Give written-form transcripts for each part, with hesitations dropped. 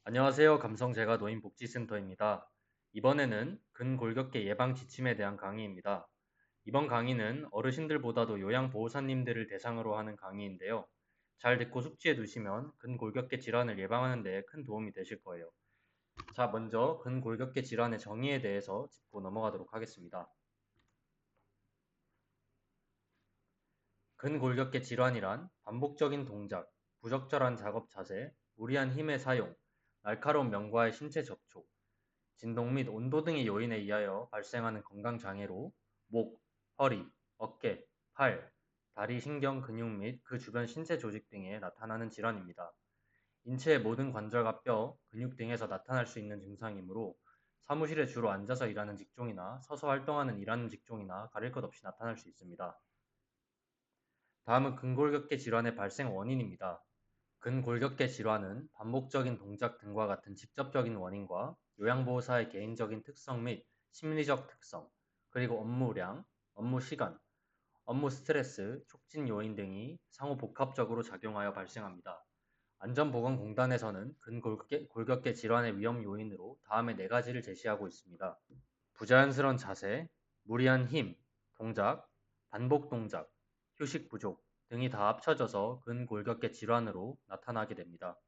안녕하세요. 감성재가 노인복지센터입니다. 이번에는 근골격계 예방 지침에 대한 강의입니다. 이번 강의는 어르신들보다도 요양보호사님들을 대상으로 하는 강의인데요. 잘 듣고 숙지해 두시면 근골격계 질환을 예방하는 데 큰 도움이 되실 거예요. 자, 먼저 근골격계 질환의 정의에 대해서 짚고 넘어가도록 하겠습니다. 근골격계 질환이란 반복적인 동작, 부적절한 작업 자세, 무리한 힘의 사용, 날카로운 명과의 신체 접촉, 진동 및 온도 등의 요인에 의하여 발생하는 건강장애로 목, 허리, 어깨, 팔, 다리 신경 근육 및 그 주변 신체 조직 등에 나타나는 질환입니다. 인체의 모든 관절과 뼈, 근육 등에서 나타날 수 있는 증상이므로 사무실에 주로 앉아서 일하는 직종이나 서서 활동하는 일하는 직종이나 가릴 것 없이 나타날 수 있습니다. 다음은 근골격계 질환의 발생 원인입니다. 근골격계 질환은 반복적인 동작 등과 같은 직접적인 원인과 요양보호사의 개인적인 특성 및 심리적 특성, 그리고 업무량, 업무 시간, 업무 스트레스, 촉진 요인 등이 상호 복합적으로 작용하여 발생합니다. 안전보건공단에서는 근골격계 질환의 위험 요인으로 다음의 네 가지를 제시하고 있습니다. 부자연스러운 자세, 무리한 힘, 동작, 반복 동작, 휴식 부족 등이 다 합쳐져서 근골격계 질환으로 나타나게 됩니다.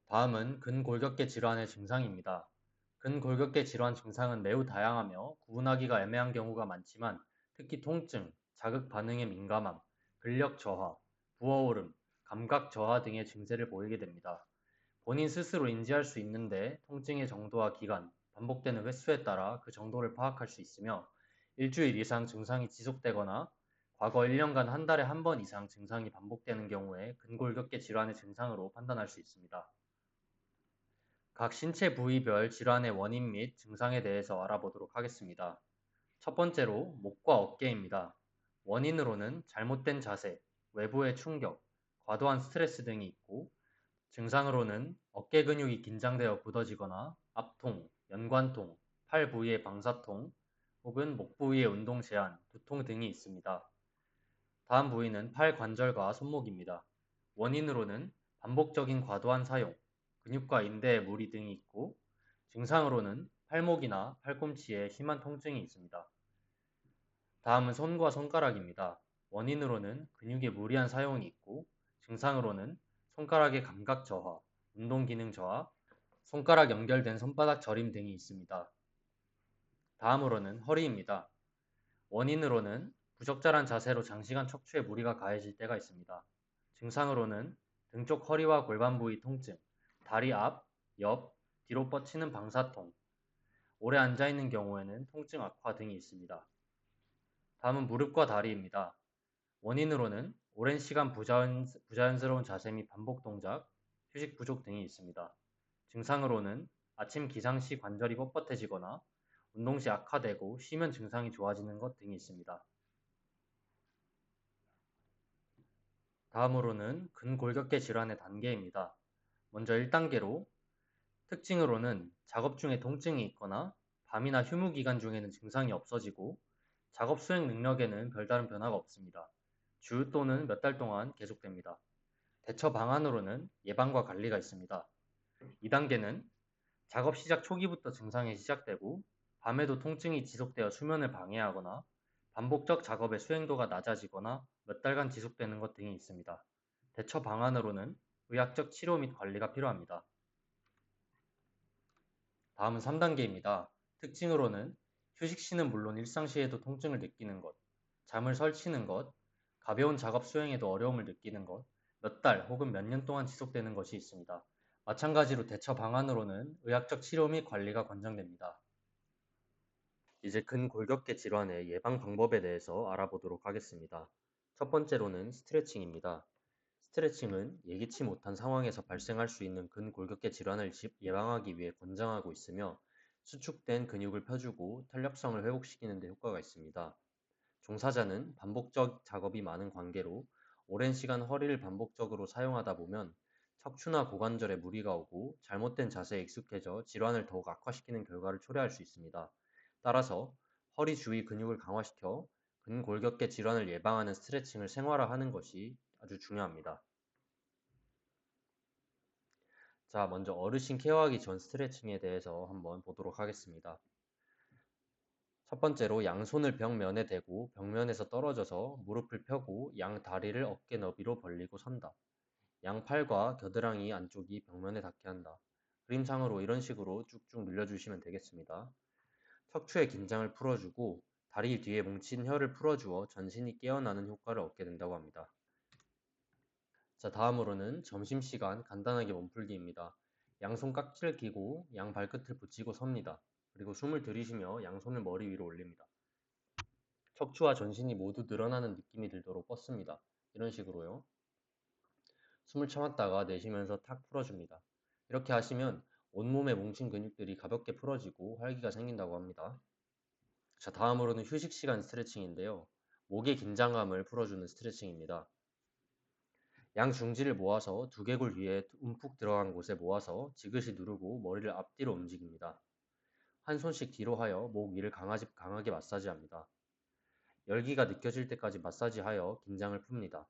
다음은 근골격계 질환의 증상입니다. 근골격계 질환 증상은 매우 다양하며 구분하기가 애매한 경우가 많지만 특히 통증, 자극 반응에 민감함, 근력 저하, 부어오름, 감각 저하 등의 증세를 보이게 됩니다. 본인 스스로 인지할 수 있는데 통증의 정도와 기간, 반복되는 횟수에 따라 그 정도를 파악할 수 있으며 일주일 이상 증상이 지속되거나 과거 1년간 한 달에 한 번 이상 증상이 반복되는 경우에 근골격계 질환의 증상으로 판단할 수 있습니다. 각 신체 부위별 질환의 원인 및 증상에 대해서 알아보도록 하겠습니다. 첫 번째로 목과 어깨입니다. 원인으로는 잘못된 자세, 외부의 충격, 과도한 스트레스 등이 있고 증상으로는 어깨 근육이 긴장되어 굳어지거나 압통, 연관통, 팔 부위의 방사통, 혹은 목 부위의 운동 제한, 두통 등이 있습니다. 다음 부위는 팔 관절과 손목입니다. 원인으로는 반복적인 과도한 사용, 근육과 인대에 무리 등이 있고 증상으로는 팔목이나 팔꿈치에 심한 통증이 있습니다. 다음은 손과 손가락입니다. 원인으로는 근육의 무리한 사용이 있고 증상으로는 손가락의 감각 저하, 운동 기능 저하, 손가락 연결된 손바닥 저림 등이 있습니다. 다음으로는 허리입니다. 원인으로는 부적절한 자세로 장시간 척추에 무리가 가해질 때가 있습니다. 증상으로는 등 쪽 허리와 골반 부위 통증, 다리 앞, 옆, 뒤로 뻗치는 방사통, 오래 앉아있는 경우에는 통증 악화 등이 있습니다. 다음은 무릎과 다리입니다. 원인으로는 오랜 시간 부자연스러운 자세 및 반복 동작, 휴식 부족 등이 있습니다. 증상으로는 아침 기상 시 관절이 뻣뻣해지거나 운동 시 악화되고 쉬면 증상이 좋아지는 것 등이 있습니다. 다음으로는 근골격계 질환의 단계입니다. 먼저 1단계로 특징으로는 작업 중에 통증이 있거나 밤이나 휴무 기간 중에는 증상이 없어지고 작업 수행 능력에는 별다른 변화가 없습니다. 주 또는 몇 달 동안 계속됩니다. 대처 방안으로는 예방과 관리가 있습니다. 2단계는 작업 시작 초기부터 증상이 시작되고 밤에도 통증이 지속되어 수면을 방해하거나 반복적 작업의 수행도가 낮아지거나 몇 달간 지속되는 것 등이 있습니다. 대처 방안으로는 의학적 치료 및 관리가 필요합니다. 다음은 3단계입니다. 특징으로는 휴식 시는 물론 일상시에도 통증을 느끼는 것, 잠을 설치는 것, 가벼운 작업 수행에도 어려움을 느끼는 것, 몇 달 혹은 몇 년 동안 지속되는 것이 있습니다. 마찬가지로 대처 방안으로는 의학적 치료 및 관리가 권장됩니다. 이제 근골격계 질환의 예방 방법에 대해서 알아보도록 하겠습니다. 첫 번째로는 스트레칭입니다. 스트레칭은 예기치 못한 상황에서 발생할 수 있는 근골격계 질환을 예방하기 위해 권장하고 있으며 수축된 근육을 펴주고 탄력성을 회복시키는 데 효과가 있습니다. 종사자는 반복적 작업이 많은 관계로 오랜 시간 허리를 반복적으로 사용하다 보면 척추나 고관절에 무리가 오고 잘못된 자세에 익숙해져 질환을 더욱 악화시키는 결과를 초래할 수 있습니다. 따라서 허리 주위 근육을 강화시켜 근골격계 질환을 예방하는 스트레칭을 생활화하는 것이 아주 중요합니다. 자, 먼저 어르신 케어하기 전 스트레칭에 대해서 한번 보도록 하겠습니다. 첫 번째로 양손을 벽면에 대고 벽면에서 떨어져서 무릎을 펴고 양 다리를 어깨 너비로 벌리고 선다. 양팔과 겨드랑이 안쪽이 벽면에 닿게 한다. 그림상으로 이런 식으로 쭉쭉 늘려주시면 되겠습니다. 척추의 긴장을 풀어주고 다리 뒤에 뭉친 혀를 풀어주어 전신이 깨어나는 효과를 얻게 된다고 합니다. 자, 다음으로는 점심시간 간단하게 몸풀기입니다. 양손 깍지를 끼고 양 발끝을 붙이고 섭니다. 그리고 숨을 들이쉬며 양손을 머리 위로 올립니다. 척추와 전신이 모두 늘어나는 느낌이 들도록 뻗습니다. 이런 식으로요. 숨을 참았다가 내쉬면서 탁 풀어줍니다. 이렇게 하시면 온몸에 뭉친 근육들이 가볍게 풀어지고 활기가 생긴다고 합니다. 자, 다음으로는 휴식 시간 스트레칭인데요. 목의 긴장감을 풀어주는 스트레칭입니다. 양 중지를 모아서 두개골 위에 움푹 들어간 곳에 모아서 지그시 누르고 머리를 앞뒤로 움직입니다. 한 손씩 뒤로 하여 목 위를 강하게 마사지합니다. 열기가 느껴질 때까지 마사지하여 긴장을 풉니다.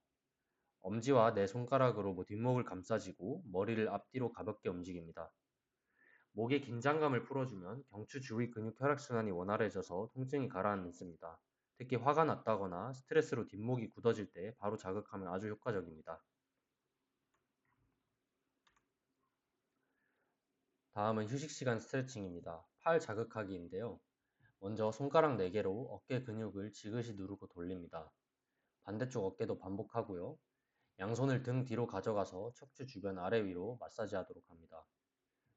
엄지와 내 손가락으로 뒷목을 감싸지고 머리를 앞뒤로 가볍게 움직입니다. 목의 긴장감을 풀어주면 경추 주위 근육 혈액순환이 원활해져서 통증이 가라앉습니다. 특히 화가 났다거나 스트레스로 뒷목이 굳어질 때 바로 자극하면 아주 효과적입니다. 다음은 휴식 시간 스트레칭입니다. 팔 자극하기인데요. 먼저 손가락 4개로 어깨 근육을 지그시 누르고 돌립니다. 반대쪽 어깨도 반복하고요. 양손을 등 뒤로 가져가서 척추 주변 아래 위로 마사지 하도록 합니다.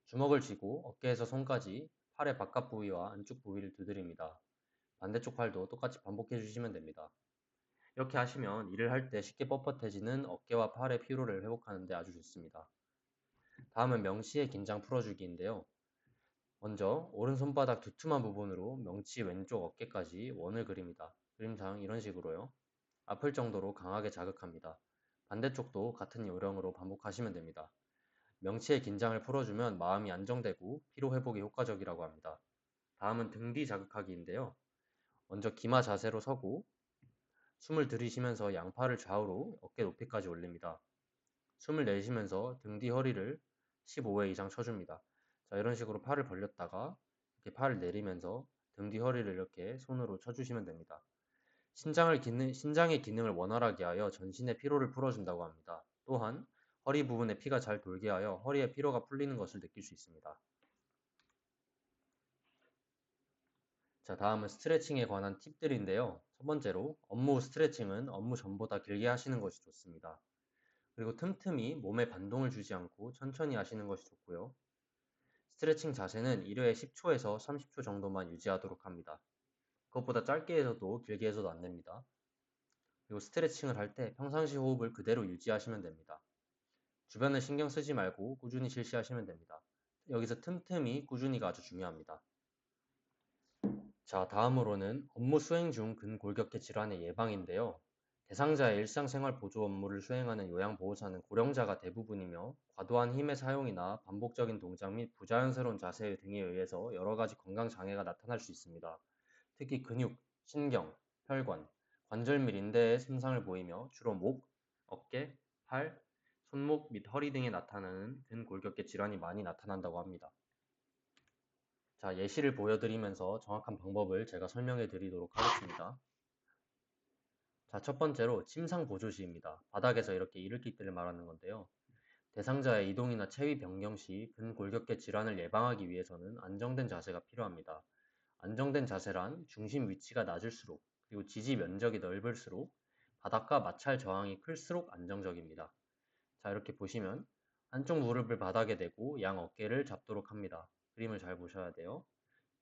주먹을 쥐고 어깨에서 손까지 팔의 바깥 부위와 안쪽 부위를 두드립니다. 반대쪽 팔도 똑같이 반복해 주시면 됩니다. 이렇게 하시면 일을 할 때 쉽게 뻣뻣해지는 어깨와 팔의 피로를 회복하는 데 아주 좋습니다. 다음은 명치의 긴장 풀어주기인데요. 먼저 오른손바닥 두툼한 부분으로 명치 왼쪽 어깨까지 원을 그립니다. 그림상 이런 식으로요. 아플 정도로 강하게 자극합니다. 반대쪽도 같은 요령으로 반복하시면 됩니다. 명치의 긴장을 풀어주면 마음이 안정되고 피로 회복에 효과적이라고 합니다. 다음은 등 뒤 자극하기인데요. 먼저 기마 자세로 서고 숨을 들이쉬면서 양팔을 좌우로 어깨 높이까지 올립니다. 숨을 내쉬면서 등 뒤 허리를 15회 이상 쳐줍니다. 자, 이런 식으로 팔을 벌렸다가 이렇게 팔을 내리면서 등 뒤 허리를 이렇게 손으로 쳐주시면 됩니다. 신장의 기능을 원활하게 하여 전신의 피로를 풀어준다고 합니다. 또한 허리 부분에 피가 잘 돌게 하여 허리의 피로가 풀리는 것을 느낄 수 있습니다. 자, 다음은 스트레칭에 관한 팁들인데요. 첫 번째로 업무 스트레칭은 업무 전보다 길게 하시는 것이 좋습니다. 그리고 틈틈이 몸에 반동을 주지 않고 천천히 하시는 것이 좋고요. 스트레칭 자세는 1회에 10초에서 30초 정도만 유지하도록 합니다. 그것보다 짧게 해서도 길게 해서도 안 됩니다. 그리고 스트레칭을 할 때 평상시 호흡을 그대로 유지하시면 됩니다. 주변을 신경 쓰지 말고 꾸준히 실시하시면 됩니다. 여기서 틈틈이 꾸준히가 아주 중요합니다. 자, 다음으로는 업무 수행 중 근골격계 질환의 예방인데요. 대상자의 일상생활 보조 업무를 수행하는 요양보호사는 고령자가 대부분이며 과도한 힘의 사용이나 반복적인 동작 및 부자연스러운 자세 등에 의해서 여러 가지 건강 장애가 나타날 수 있습니다. 특히 근육, 신경, 혈관, 관절 및 인대에 손상을 보이며 주로 목, 어깨, 팔, 손목 및 허리 등에 나타나는 근골격계 질환이 많이 나타난다고 합니다. 자, 예시를 보여드리면서 정확한 방법을 제가 설명해 드리도록 하겠습니다. 자, 첫 번째로 침상 보조시입니다. 바닥에서 이렇게 이르기 때를 말하는 건데요. 대상자의 이동이나 체위 변경 시 근골격계 질환을 예방하기 위해서는 안정된 자세가 필요합니다. 안정된 자세란 중심 위치가 낮을수록 그리고 지지 면적이 넓을수록 바닥과 마찰 저항이 클수록 안정적입니다. 자, 이렇게 보시면 한쪽 무릎을 바닥에 대고 양 어깨를 잡도록 합니다. 그림을 잘 보셔야 돼요.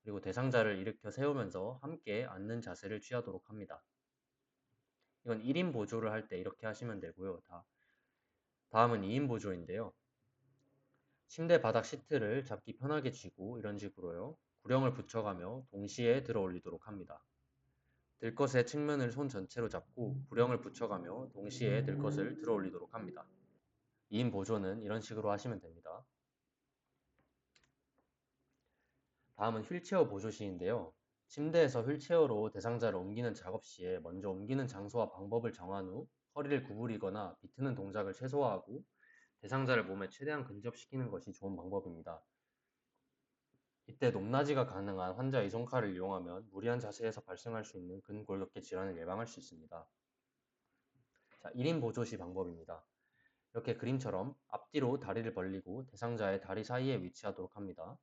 그리고 대상자를 일으켜 세우면서 함께 앉는 자세를 취하도록 합니다. 이건 1인 보조를 할 때 이렇게 하시면 되고요. 다음은 2인 보조인데요. 침대 바닥 시트를 잡기 편하게 쥐고 이런 식으로요. 구령을 붙여가며 동시에 들어 올리도록 합니다. 들것의 측면을 손 전체로 잡고 구령을 붙여가며 동시에 들것을 들어 올리도록 합니다. 2인 보조는 이런 식으로 하시면 됩니다. 다음은 휠체어 보조시인데요. 침대에서 휠체어로 대상자를 옮기는 작업 시에 먼저 옮기는 장소와 방법을 정한 후 허리를 구부리거나 비트는 동작을 최소화하고 대상자를 몸에 최대한 근접시키는 것이 좋은 방법입니다. 이때 높낮이가 가능한 환자의 손칼을 이용하면 무리한 자세에서 발생할 수 있는 근골격계 질환을 예방할 수 있습니다. 자, 1인 보조 시 방법입니다. 이렇게 그림처럼 앞뒤로 다리를 벌리고 대상자의 다리 사이에 위치하도록 합니다.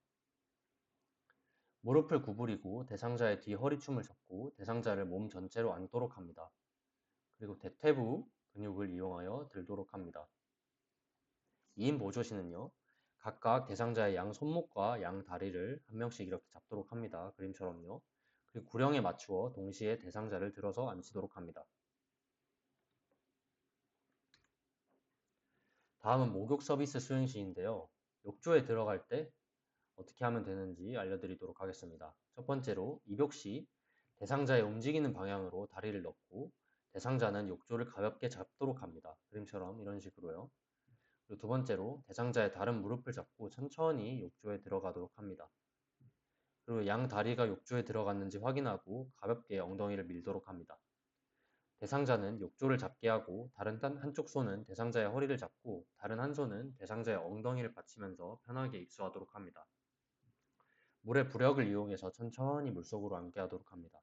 무릎을 구부리고 대상자의 뒤 허리춤을 잡고 대상자를 몸 전체로 앉도록 합니다. 그리고 대퇴부 근육을 이용하여 들도록 합니다. 2인 보조시는요, 각각 대상자의 양 손목과 양 다리를 한 명씩 이렇게 잡도록 합니다. 그림처럼요. 그리고 구령에 맞추어 동시에 대상자를 들어서 앉히도록 합니다. 다음은 목욕 서비스 수행시인데요. 욕조에 들어갈 때 어떻게 하면 되는지 알려드리도록 하겠습니다. 첫 번째로 입욕 시 대상자의 움직이는 방향으로 다리를 넣고 대상자는 욕조를 가볍게 잡도록 합니다. 그림처럼 이런 식으로요. 그리고 두 번째로 대상자의 다른 무릎을 잡고 천천히 욕조에 들어가도록 합니다. 그리고 양 다리가 욕조에 들어갔는지 확인하고 가볍게 엉덩이를 밀도록 합니다. 대상자는 욕조를 잡게 하고 다른 한쪽 손은 대상자의 허리를 잡고 다른 한 손은 대상자의 엉덩이를 받치면서 편하게 입수하도록 합니다. 물의 부력을 이용해서 천천히 물속으로 앉게 하도록 합니다.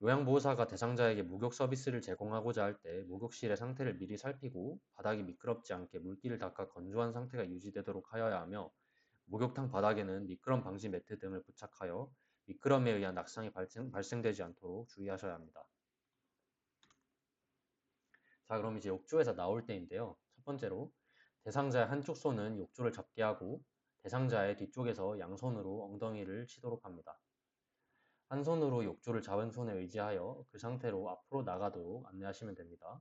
요양보호사가 대상자에게 목욕 서비스를 제공하고자 할 때 목욕실의 상태를 미리 살피고 바닥이 미끄럽지 않게 물기를 닦아 건조한 상태가 유지되도록 하여야 하며 목욕탕 바닥에는 미끄럼 방지 매트 등을 부착하여 미끄럼에 의한 낙상이 발생되지 않도록 주의하셔야 합니다. 자, 그럼 이제 욕조에서 나올 때인데요. 첫 번째로 대상자의 한쪽 손은 욕조를 잡게 하고 대상자의 뒤쪽에서 양손으로 엉덩이를 치도록 합니다. 한 손으로 욕조를 잡은 손에 의지하여 그 상태로 앞으로 나가도록 안내하시면 됩니다.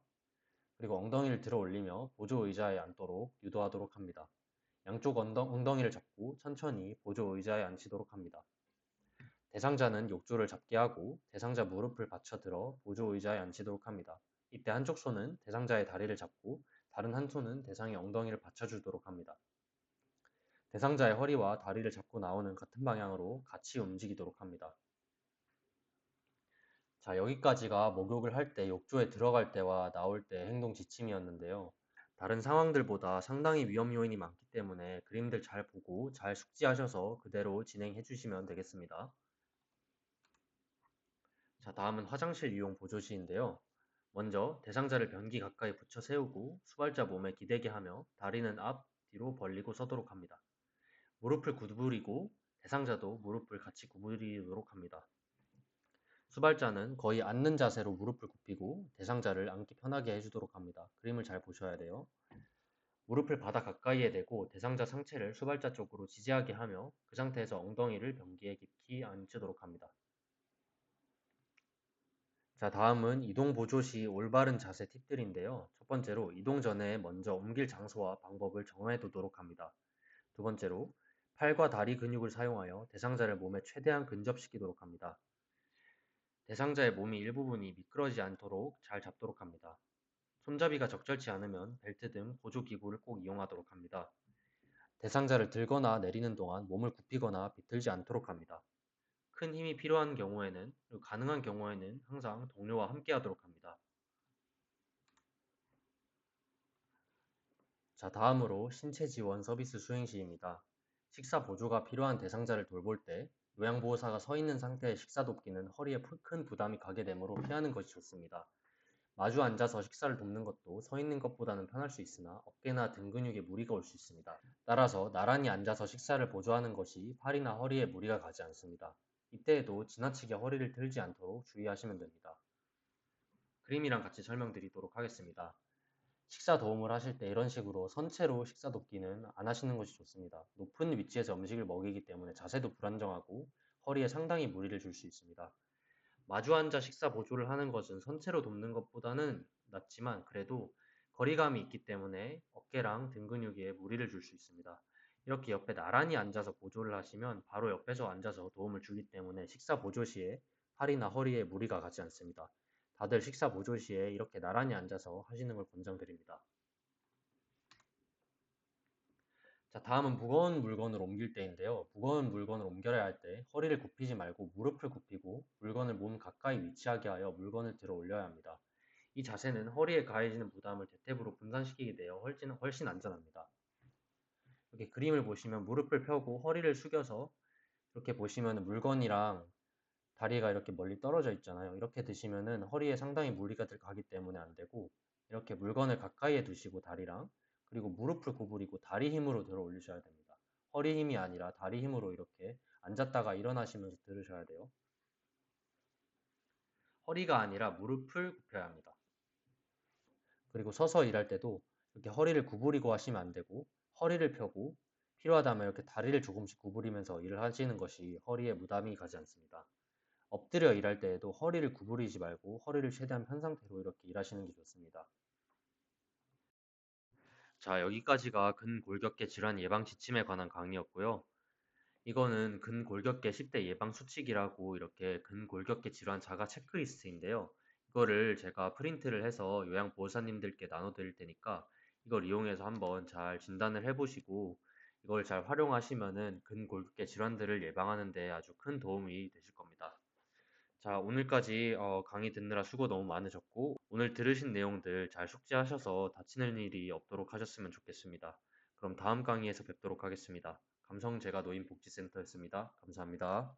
그리고 엉덩이를 들어 올리며 보조 의자에 앉도록 유도하도록 합니다. 양쪽 엉덩이를 잡고 천천히 보조 의자에 앉히도록 합니다. 대상자는 욕조를 잡게 하고 대상자 무릎을 받쳐들어 보조 의자에 앉히도록 합니다. 이때 한쪽 손은 대상자의 다리를 잡고 다른 한 손은 대상의 엉덩이를 받쳐주도록 합니다. 대상자의 허리와 다리를 잡고 나오는 같은 방향으로 같이 움직이도록 합니다. 자, 여기까지가 목욕을 할 때, 욕조에 들어갈 때와 나올 때 행동 지침이었는데요. 다른 상황들보다 상당히 위험 요인이 많기 때문에 그림들 잘 보고 잘 숙지하셔서 그대로 진행해 주시면 되겠습니다. 자, 다음은 화장실 이용 보조시인데요. 먼저 대상자를 변기 가까이 붙여 세우고 수발자 몸에 기대게 하며 다리는 앞, 뒤로 벌리고 서도록 합니다. 무릎을 구부리고 대상자도 무릎을 같이 구부리도록 합니다. 수발자는 거의 앉는 자세로 무릎을 굽히고 대상자를 앉기 편하게 해주도록 합니다. 그림을 잘 보셔야 돼요. 무릎을 바닥 가까이에 대고 대상자 상체를 수발자 쪽으로 지지하게 하며 그 상태에서 엉덩이를 변기에 깊이 앉히도록 합니다. 자, 다음은 이동 보조 시 올바른 자세 팁들인데요. 첫 번째로 이동 전에 먼저 옮길 장소와 방법을 정해 두도록 합니다. 두 번째로 팔과 다리 근육을 사용하여 대상자를 몸에 최대한 근접시키도록 합니다. 대상자의 몸이 일부분이 미끄러지지 않도록 잘 잡도록 합니다. 손잡이가 적절치 않으면 벨트 등 보조 기구를 꼭 이용하도록 합니다. 대상자를 들거나 내리는 동안 몸을 굽히거나 비틀지 않도록 합니다. 큰 힘이 필요한 경우에는, 그리고 가능한 경우에는 항상 동료와 함께 하도록 합니다. 자, 다음으로 신체 지원 서비스 수행 시입니다. 식사 보조가 필요한 대상자를 돌볼 때 요양보호사가 서 있는 상태의 식사 돕기는 허리에 큰 부담이 가게 되므로 피하는 것이 좋습니다. 마주 앉아서 식사를 돕는 것도 서 있는 것보다는 편할 수 있으나 어깨나 등 근육에 무리가 올 수 있습니다. 따라서 나란히 앉아서 식사를 보조하는 것이 팔이나 허리에 무리가 가지 않습니다. 이때에도 지나치게 허리를 들지 않도록 주의하시면 됩니다. 그림이랑 같이 설명드리도록 하겠습니다. 식사 도움을 하실 때 이런 식으로 선체로 식사 돕기는 안 하시는 것이 좋습니다. 높은 위치에서 음식을 먹이기 때문에 자세도 불안정하고 허리에 상당히 무리를 줄 수 있습니다. 마주 앉아 식사 보조를 하는 것은 선체로 돕는 것보다는 낫지만 그래도 거리감이 있기 때문에 어깨랑 등 근육에 무리를 줄 수 있습니다. 이렇게 옆에 나란히 앉아서 보조를 하시면 바로 옆에서 앉아서 도움을 주기 때문에 식사 보조 시에 팔이나 허리에 무리가 가지 않습니다. 다들 식사 보조 시에 이렇게 나란히 앉아서 하시는 걸 권장드립니다. 자, 다음은 무거운 물건을 옮길 때인데요. 무거운 물건을 옮겨야 할 때 허리를 굽히지 말고 무릎을 굽히고 물건을 몸 가까이 위치하게 하여 물건을 들어 올려야 합니다. 이 자세는 허리에 가해지는 부담을 대퇴부로 분산시키게 되어 훨씬 안전합니다. 이렇게 그림을 보시면 무릎을 펴고 허리를 숙여서 이렇게 보시면 물건이랑 다리가 이렇게 멀리 떨어져 있잖아요. 이렇게 드시면은 허리에 상당히 무리가 가기 때문에 안 되고, 이렇게 물건을 가까이에 두시고 다리랑, 그리고 무릎을 구부리고 다리 힘으로 들어 올리셔야 됩니다. 허리 힘이 아니라 다리 힘으로 이렇게 앉았다가 일어나시면서 들으셔야 돼요. 허리가 아니라 무릎을 굽혀야 합니다. 그리고 서서 일할 때도 이렇게 허리를 구부리고 하시면 안 되고, 허리를 펴고 필요하다면 이렇게 다리를 조금씩 구부리면서 일을 하시는 것이 허리에 부담이 가지 않습니다. 엎드려 일할 때에도 허리를 구부리지 말고 허리를 최대한 편 상태로 이렇게 일하시는 게 좋습니다. 자, 여기까지가 근골격계 질환 예방 지침에 관한 강의였고요. 이거는 근골격계 10대 예방 수칙이라고 이렇게 근골격계 질환 자가 체크리스트인데요. 이거를 제가 프린트를 해서 요양보호사님들께 나눠드릴 테니까 이걸 이용해서 한번 잘 진단을 해보시고 이걸 잘 활용하시면은 근골격계 질환들을 예방하는 데 아주 큰 도움이 되실 겁니다. 자, 오늘까지 강의 듣느라 수고 너무 많으셨고, 오늘 들으신 내용들 잘 숙지하셔서 다치는 일이 없도록 하셨으면 좋겠습니다. 그럼 다음 강의에서 뵙도록 하겠습니다. 감성재가 노인복지센터였습니다. 감사합니다.